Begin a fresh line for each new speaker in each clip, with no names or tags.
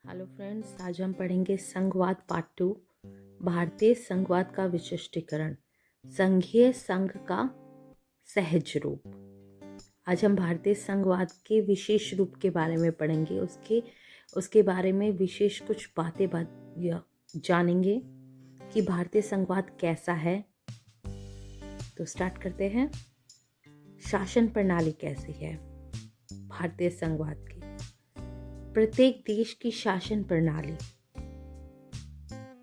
Hello friends, आज हम पढ़ेंगे संघवाद पार्ट 2। भारतीय संघवाद का विशिष्टीकरण, संघीय संघ का सहज रूप। आज हम भारतीय संघवाद के विशेष रूप के बारे में पढ़ेंगे, उसके बारे में विशेष कुछ बातें जानेंगे कि भारतीय संघवाद कैसा है। तो स्टार्ट करते हैं। शासन प्रणाली कैसी है भारतीय संघवाद की? प्रत्येक देश की शासन प्रणाली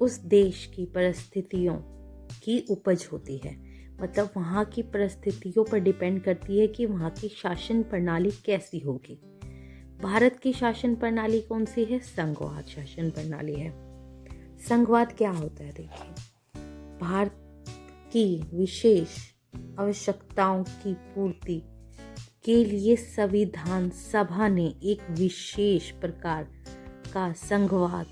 उस देश की परिस्थितियों की उपज होती है, मतलब वहाँ की परिस्थितियों पर डिपेंड करती है कि वहाँ की शासन प्रणाली कैसी होगी। भारत की शासन प्रणाली कौन सी है? संघवाद शासन प्रणाली है। संघवाद क्या होता है? देखिए, भारत की विशेष आवश्यकताओं की पूर्ति के लिए संविधान सभा ने एक विशेष प्रकार का संघवाद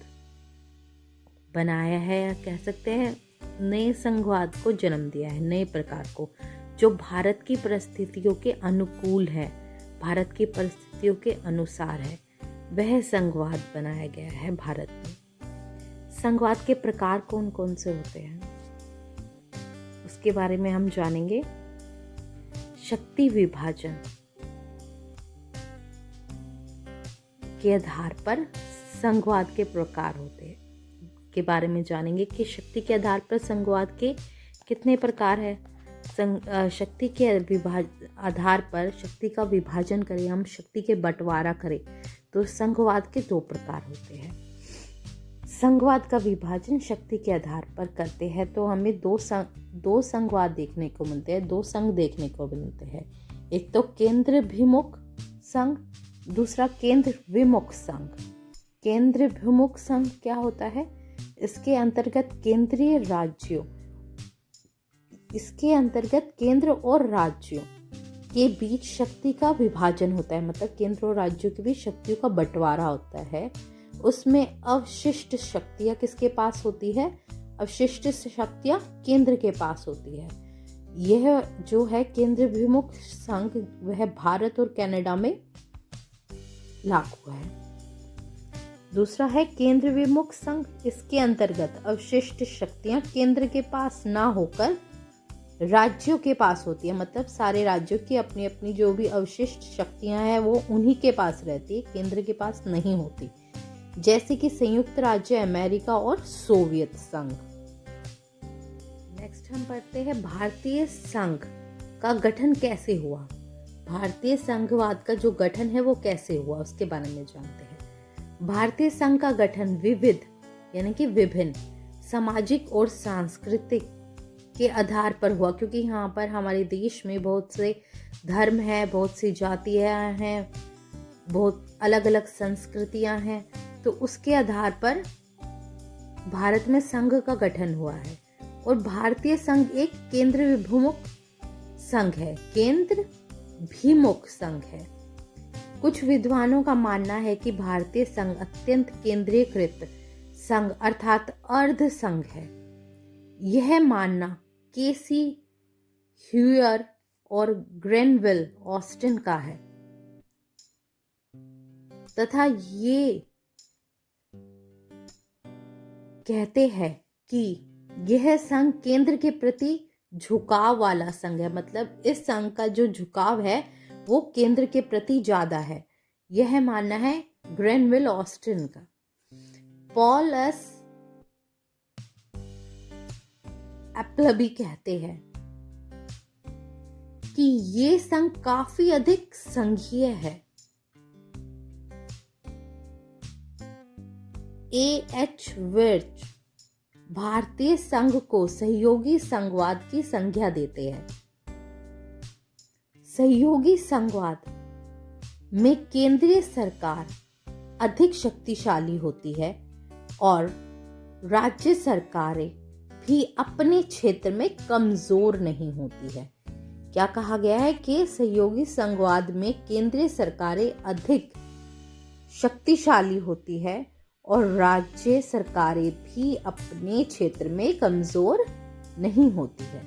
बनाया है, या कह सकते हैं नए संघवाद को जन्म दिया है, नए प्रकार को, जो भारत की परिस्थितियों के अनुकूल है, भारत की परिस्थितियों के अनुसार है। वह संघवाद बनाया गया है भारत में। संघवाद के प्रकार कौन कौन से होते हैं उसके बारे में हम जानेंगे। शक्ति विभाजन के आधार पर संघवाद के प्रकार होते हैं के बारे में जानेंगे कि शक्ति के आधार पर संघवाद के कितने प्रकार है। शक्ति के आधार पर शक्ति का विभाजन करें, हम शक्ति के बंटवारा करें तो संघवाद के दो प्रकार होते हैं। संघवाद का विभाजन शक्ति के आधार पर करते हैं तो हमें दो संघवाद देखने को मिलते हैं, दो संघ देखने को मिलते हैं। एक तो केंद्रभिमुख संघ, दूसरा केंद्र विमुख संघ। केंद्रभिमुख संघ क्या होता है? इसके अंतर्गत केंद्र और राज्यों के बीच शक्ति का विभाजन होता है, मतलब केंद्र और राज्यों के बीच शक्तियों का बंटवारा होता है। उसमें अवशिष्ट शक्तियां किसके पास होती है? अवशिष्ट शक्तियां केंद्र के पास होती है। यह जो है केंद्रभिमुख संघ, वह भारत और कनाडा में लागू है। दूसरा है केंद्र विमुख संघ। इसके अंतर्गत अवशिष्ट शक्तियां केंद्र के पास ना होकर राज्यों के पास होती है, मतलब सारे राज्यों की अपनी अपनी जो भी अवशिष्ट शक्तियां हैं वो उन्हीं के पास रहती है, केंद्र के पास नहीं होती, जैसे कि संयुक्त राज्य अमेरिका और सोवियत संघ। नेक्स्ट हम पढ़ते हैं भारतीय संघ का गठन कैसे हुआ। भारतीय संघवाद का जो गठन है वो कैसे हुआ उसके बारे में जानते हैं। भारतीय संघ का गठन विविध यानी कि विभिन्न सामाजिक और सांस्कृतिक के आधार पर हुआ, क्योंकि यहाँ पर हमारे देश में बहुत से धर्म हैं, बहुत सी जातियाँ हैं, बहुत अलग अलग संस्कृतियाँ हैं, तो उसके आधार पर भारत में संघ का गठन हुआ है। और भारतीय संघ एक केंद्र विमुख संघ है, केंद्र भिमुख संघ है। कुछ विद्वानों का मानना है कि भारतीय संघ अत्यंत केंद्रीकृत संघ अर्थात अर्ध संघ है। यह मानना केसी ह्यूयर और ग्रेनविल ऑस्टिन का है तथा ये कहते हैं कि यह संघ केंद्र के प्रति झुकाव वाला संघ है, मतलब इस संघ का जो झुकाव है वो केंद्र के प्रति ज्यादा है। यह मानना है ग्रेनविल ऑस्टिन का। पॉल एस एप्लबी कहते हैं कि ये संघ काफी अधिक संघीय है। A.H. विर्च भारतीय संघ को सहयोगी संघवाद की संज्ञा देते हैं। सहयोगी संघवाद में केंद्रीय सरकार अधिक शक्तिशाली होती है और राज्य सरकारें भी अपने क्षेत्र में कमजोर नहीं होती है। क्या कहा गया है कि सहयोगी संघवाद में केंद्रीय सरकारें अधिक शक्तिशाली होती है और राज्य सरकारें भी अपने क्षेत्र में कमजोर नहीं होती है।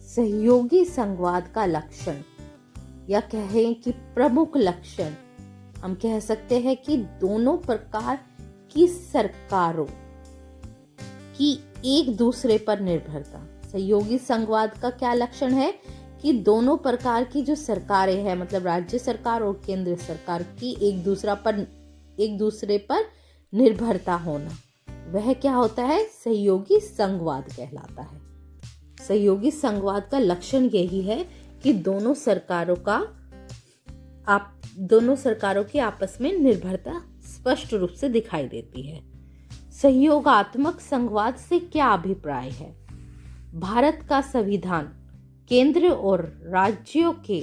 सहयोगी संघवाद का लक्षण या कहें कि प्रमुख लक्षण हम कह सकते हैं कि दोनों प्रकार की सरकारों की एक दूसरे पर निर्भरता। सहयोगी संघवाद का क्या लक्षण है कि दोनों प्रकार की जो सरकारें हैं, मतलब राज्य सरकार और केंद्र सरकार की एक दूसरे पर निर्भरता होना, वह क्या होता है? सहयोगी संघवाद कहलाता है। सहयोगी संघवाद का लक्षण यही है कि दोनों सरकारों की आपस में निर्भरता स्पष्ट रूप से दिखाई देती है। सहयोगात्मक संघवाद से क्या अभिप्राय है? भारत का संविधान केंद्र और राज्यों के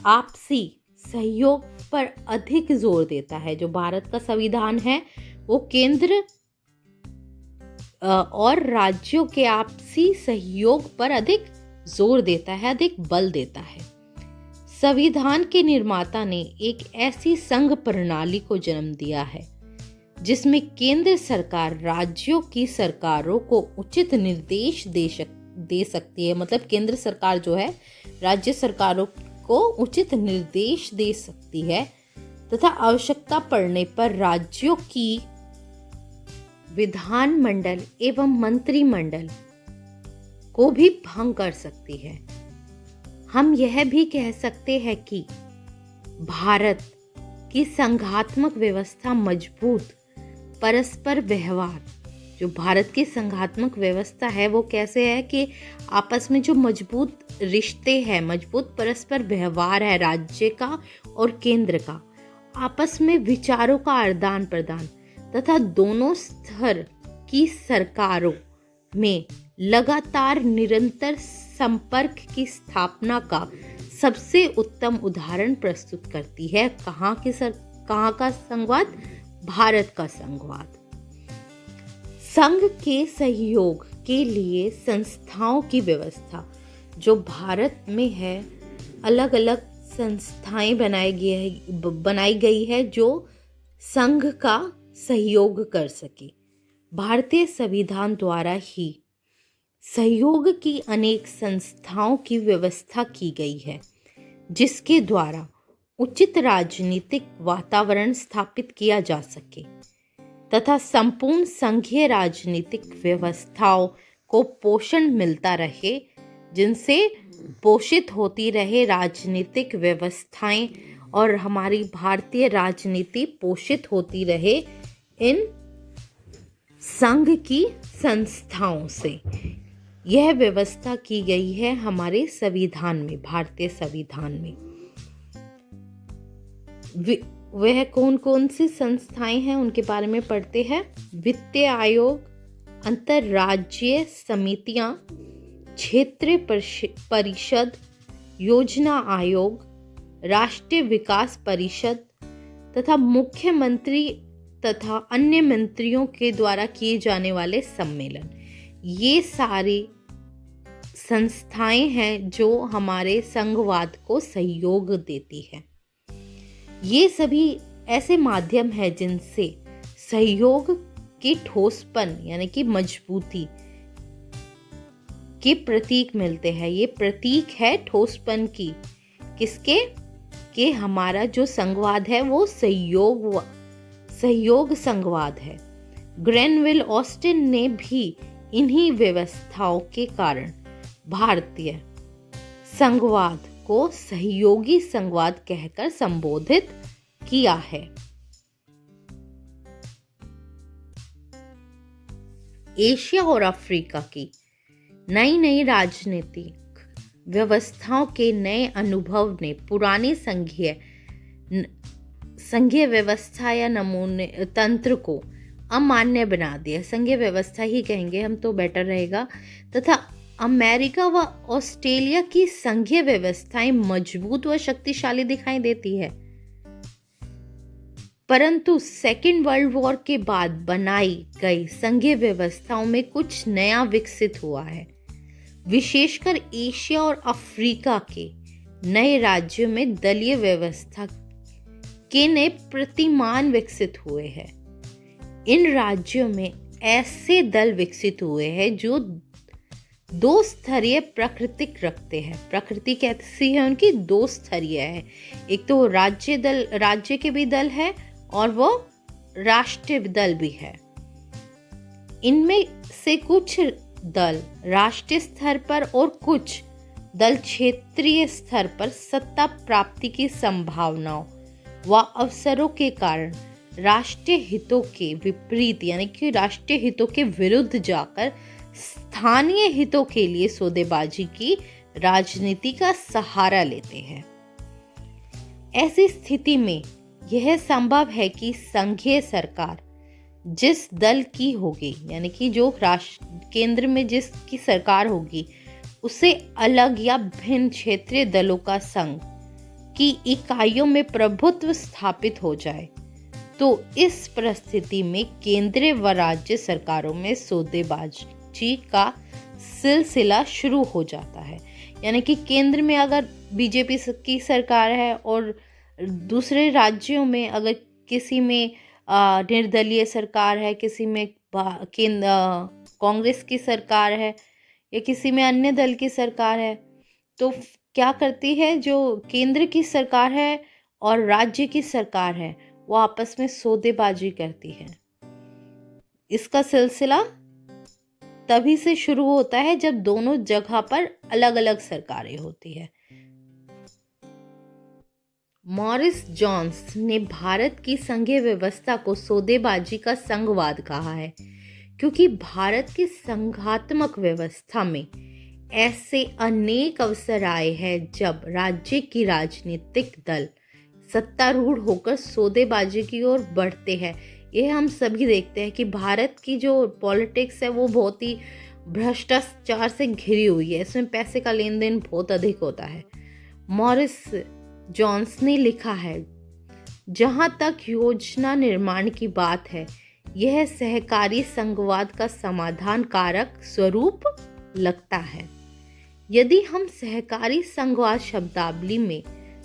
आपसी सहयोग पर अधिक जोर देता है। जो भारत का संविधान है वो केंद्र और राज्यों के आपसी सहयोग पर अधिक जोर देता है, अधिक बल देता है। संविधान के निर्माता ने एक ऐसी संघ प्रणाली को जन्म दिया है जिसमें केंद्र सरकार राज्यों की सरकारों को उचित निर्देश दे सकती है। मतलब केंद्र सरकार जो है राज्य सरकारों को उचित निर्देश दे सकती है तथा आवश्यकता पड़ने पर राज्यों की विधानमंडल एवं मंत्रिमंडल को भी भंग कर सकती है। हम यह भी कह सकते हैं कि भारत की संघात्मक व्यवस्था मजबूत परस्पर व्यवहार, जो भारत की संघात्मक व्यवस्था है वो कैसे है कि आपस में जो मजबूत रिश्ते हैं, मजबूत परस्पर व्यवहार है राज्य का और केंद्र का, आपस में विचारों का आदान प्रदान तथा दोनों स्तर की सरकारों में लगातार निरंतर संपर्क की स्थापना का सबसे उत्तम उदाहरण प्रस्तुत करती है। कहाँ का संघवाद? भारत का संघवाद। संघ के सहयोग के लिए संस्थाओं की व्यवस्था, जो भारत में है, अलग अलग संस्थाएं बनाई गई है जो संघ का सहयोग कर सके। भारतीय संविधान द्वारा ही सहयोग की अनेक संस्थाओं की व्यवस्था की गई है जिसके द्वारा उचित राजनीतिक वातावरण स्थापित किया जा सके तथा संपूर्ण संघीय राजनीतिक व्यवस्थाओं को पोषण मिलता रहे, जिनसे पोषित होती रहे राजनीतिक व्यवस्थाएं और हमारी भारतीय राजनीति पोषित होती रहे इन संघ की संस्थाओं से। यह व्यवस्था की गई है हमारे संविधान में, भारतीय संविधान में। वह कौन कौन सी संस्थाएं हैं उनके बारे में पढ़ते हैं। वित्तीय आयोग, अंतर्राज्यीय समितियां, क्षेत्रीय परिषद, योजना आयोग, राष्ट्रीय विकास परिषद तथा मुख्यमंत्री तथा अन्य मंत्रियों के द्वारा किए जाने वाले सम्मेलन। ये सारी संस्थाएं हैं जो हमारे संघवाद को सहयोग देती है। ये सभी ऐसे माध्यम हैं जिनसे सहयोग के ठोसपन यानी कि मजबूती के प्रतीक मिलते हैं। ये प्रतीक है ठोसपन की, किसके? कि हमारा जो संघवाद है वो सहयोग संघवाद है। ग्रेनविल ऑस्टिन ने भी इन्हीं व्यवस्थाओं के कारण भारतीय संघवाद को सहयोगी संघवाद कहकर संबोधित किया है। एशिया और अफ्रीका की नई नई राजनीतिक व्यवस्थाओं के नए अनुभव ने पुरानी संघीय व्यवस्था या नमूने तंत्र को अमान्य बना दिया। संघीय व्यवस्था ही कहेंगे हम तो बेटर रहेगा। तथा अमेरिका व ऑस्ट्रेलिया की संघीय व्यवस्थाएं मजबूत व शक्तिशाली दिखाई देती है, परंतु सेकेंड वर्ल्ड वॉर के बाद बनाई गई संघीय व्यवस्थाओं में कुछ नया विकसित हुआ है। विशेषकर एशिया और अफ्रीका के नए राज्यों में दलीय व्यवस्था के नए प्रतिमान विकसित हुए हैं। इन राज्यों में ऐसे दल विकसित हुए हैं जो दो स्तरीय प्रकृति रखते हैं। प्रकृति कैसी है उनकी? दो स्तरीय है। एक तो राज्य के भी दल है और वो राष्ट्रीय दल भी है। इनमें से कुछ दल राष्ट्रीय स्तर पर और कुछ दल क्षेत्रीय स्तर पर सत्ता प्राप्ति की संभावनाओं व अवसरों के कारण राष्ट्रीय हितों के विपरीत यानी कि राष्ट्रीय हितों के विरुद्ध जाकर स्थानीय हितों के लिए सौदेबाजी की राजनीति का सहारा लेते हैं। ऐसी स्थिति में यह संभव है कि संघीय सरकार जिस दल की होगी यानी कि जो केंद्र में जिसकी सरकार होगी उसे अलग या भिन्न क्षेत्रीय दलों का संघ की इकाइयों में प्रभुत्व स्थापित हो जाए, तो इस परिस्थिति में केंद्रीय व राज्य सरकारों में सौदेबाजी का सिलसिला शुरू हो जाता है। यानी कि केंद्र में अगर बीजेपी की सरकार है और दूसरे राज्यों में अगर किसी में निर्दलीय सरकार है, किसी में कांग्रेस की सरकार है या किसी में अन्य दल की सरकार है, तो क्या करती है जो केंद्र की सरकार है और राज्य की सरकार है वो आपस में सौदेबाजी करती है। इसका सिलसिला तभी से शुरू होता है जब दोनों जगह पर अलग अलग सरकारें होती है। मॉरिस जोन्स ने भारत की संघीय व्यवस्था को सौदेबाजी का संघवाद कहा है, क्योंकि भारत की संघात्मक व्यवस्था में ऐसे अनेक अवसर आए हैं जब राज्य की राजनीतिक दल सत्तारूढ़ होकर सौदेबाजी की ओर बढ़ते हैं। यह हम सभी देखते हैं कि भारत की जो पॉलिटिक्स है वो बहुत ही भ्रष्टाचार से घिरी हुई है, इसमें पैसे का लेन देन बहुत अधिक होता है। मॉरिस जोन्स ने लिखा है, जहां तक योजना निर्माण की बात है यह सहकारी संघवाद का समाधान कारक स्वरूप लगता है। यदि हम सहकारी संघवाद शब्दावली में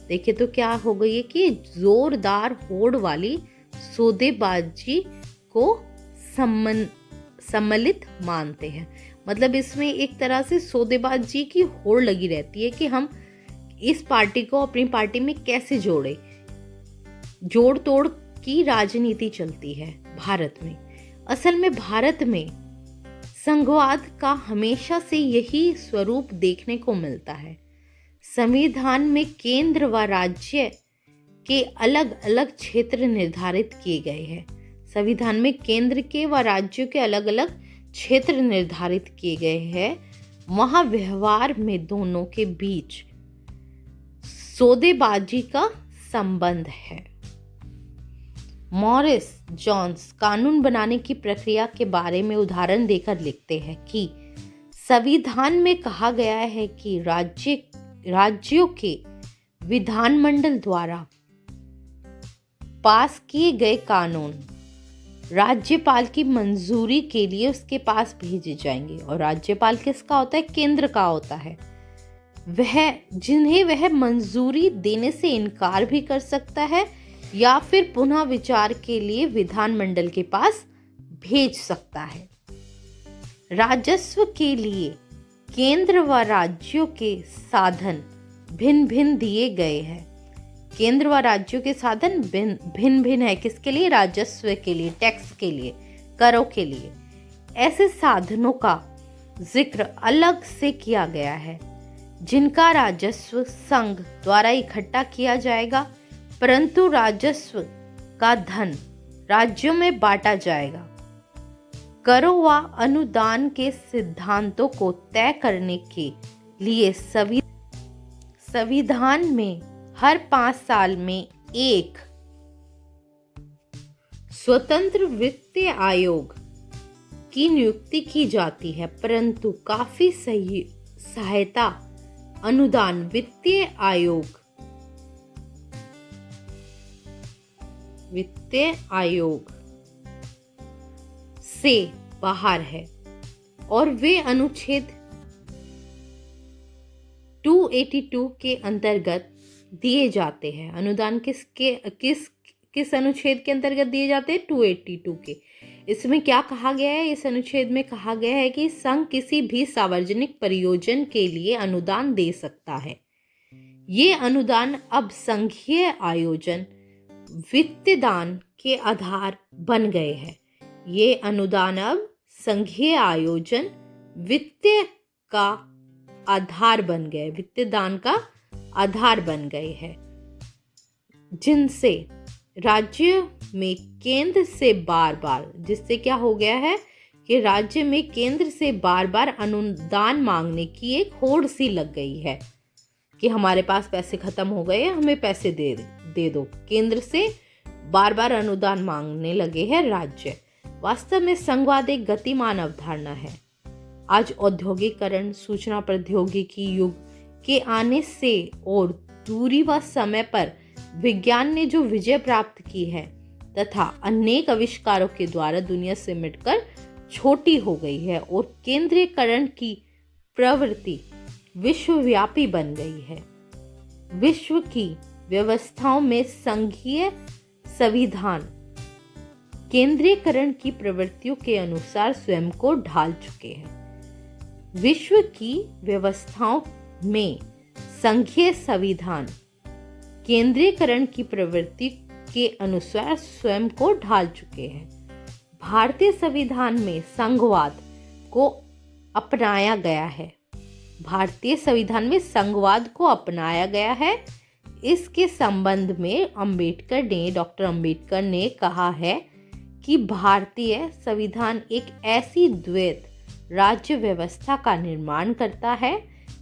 देखें तो क्या हो गई है कि जोरदार होड़ वाली सौदेबाजी को सम्मिलित मानते हैं। मतलब इसमें एक तरह से सौदेबाजी की होड़ लगी रहती है कि हम इस पार्टी को अपनी पार्टी में कैसे जोड़े, जोड़ तोड़ की राजनीति चलती है भारत में। असल में भारत में संघवाद का हमेशा से यही स्वरूप देखने को मिलता है। संविधान में केंद्र व राज्य के अलग अलग क्षेत्र निर्धारित किए गए हैं। संविधान में केंद्र के व राज्यों के अलग अलग क्षेत्र निर्धारित किए गए हैं। वहां व्यवहार में दोनों के बीच सौदेबाजी का संबंध है। मॉरिस जोन्स कानून बनाने की प्रक्रिया के बारे में उदाहरण देकर लिखते हैं कि संविधान में कहा गया है कि राज्यों के विधानमंडल द्वारा पास किए गए कानून राज्यपाल की मंजूरी के लिए उसके पास भेजे जाएंगे। और राज्यपाल किसका होता है? केंद्र का होता है। जिन्हें वह मंजूरी देने से इनकार भी कर सकता है या फिर पुनः विचार के लिए विधानमंडल के पास भेज सकता है। राजस्व के लिए केंद्र व राज्यों के साधन भिन्न भिन्न दिए गए हैं। केंद्र व राज्यों के साधन भिन्न भिन्न है। किसके लिए? राजस्व के लिए, टैक्स के लिए, करों के लिए। ऐसे साधनों का जिक्र अलग से किया गया है जिनका राजस्व संघ द्वारा इकट्ठा किया जाएगा, परंतु राजस्व का धन राज्यों में बांटा जाएगा। करों व अनुदान के सिद्धांतों को तय करने के लिए संविधान में हर 5 साल में एक स्वतंत्र वित्तीय आयोग की नियुक्ति की जाती है, परंतु काफी सहायता अनुदान वित्तीय आयोग से बाहर है और वे अनुच्छेद 282 के अंतर्गत दिए जाते हैं। अनुदान किस अनुच्छेद के अंतर्गत दिए जाते हैं? 282 के। इसमें क्या कहा गया है? इस अनुच्छेद में कहा गया है कि संघ किसी भी सार्वजनिक प्रयोजन के लिए अनुदान दे सकता है। ये अनुदान अब संघीय आयोजन वित्तीय दान के आधार बन गए हैं। ये अनुदान अब संघीय आयोजन वित्तीय का आधार बन गए, वित्तीय दान का आधार बन गए हैं, जिनसे राज्य में केंद्र से बार बार, जिससे क्या हो गया है कि राज्य में केंद्र से बार बार अनुदान मांगने की एक होड़ सी लग गई है कि हमारे पास पैसे खत्म हो गए, हमें पैसे दे दो। केंद्र से बार बार अनुदान मांगने लगे हैं राज्य। वास्तव में संघवाद एक गतिमान अवधारणा है। आज औद्योगिकरण, सूचना प्रौद्योगिकी युग के आने से और दूरी व समय पर विज्ञान ने जो विजय प्राप्त की है तथा अनेक आविष्कारों के द्वारा दुनिया सिमटकर छोटी हो गई है और केंद्रीयकरण की प्रवृत्ति विश्वव्यापी बन गई है। विश्व की व्यवस्थाओं में संघीय संविधान केंद्रीयकरण की प्रवृत्तियों के अनुसार स्वयं को ढाल चुके हैं। विश्व की व्यवस्थाओं में संघीय संविधान केंद्रीयकरण की प्रवृत्ति के अनुसार स्वयं को ढाल चुके हैं। भारतीय संविधान में संघवाद को अपनाया गया है। भारतीय संविधान में संघवाद को अपनाया गया है। इसके संबंध में डॉक्टर अंबेडकर ने कहा है कि भारतीय संविधान एक ऐसी द्वैत राज्य व्यवस्था का निर्माण करता है।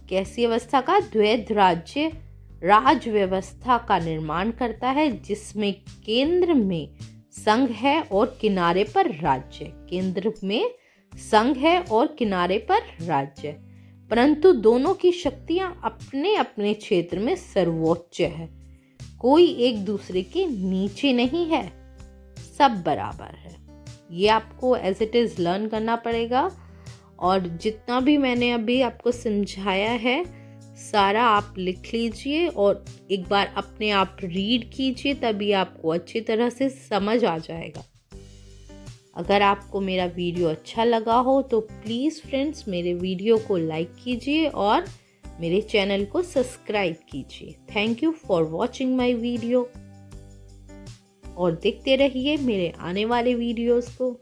कैसी व्यवस्था का? द्वैत राज व्यवस्था का निर्माण करता है, जिसमें केंद्र में संघ है और किनारे पर राज्य। केंद्र में संघ है और किनारे पर राज्य, परंतु दोनों की शक्तियां अपने अपने क्षेत्र में सर्वोच्च है। कोई एक दूसरे के नीचे नहीं है, सब बराबर है। ये आपको एज इट इज़ लर्न करना पड़ेगा। और जितना भी मैंने अभी आपको समझाया है सारा आप लिख लीजिए और एक बार अपने आप रीड कीजिए, तभी आपको अच्छी तरह से समझ आ जाएगा। अगर आपको मेरा वीडियो अच्छा लगा हो तो प्लीज़ फ्रेंड्स मेरे वीडियो को लाइक कीजिए और मेरे चैनल को सब्सक्राइब कीजिए। Thank you for watching my video और देखते रहिए मेरे आने वाले वीडियोस को।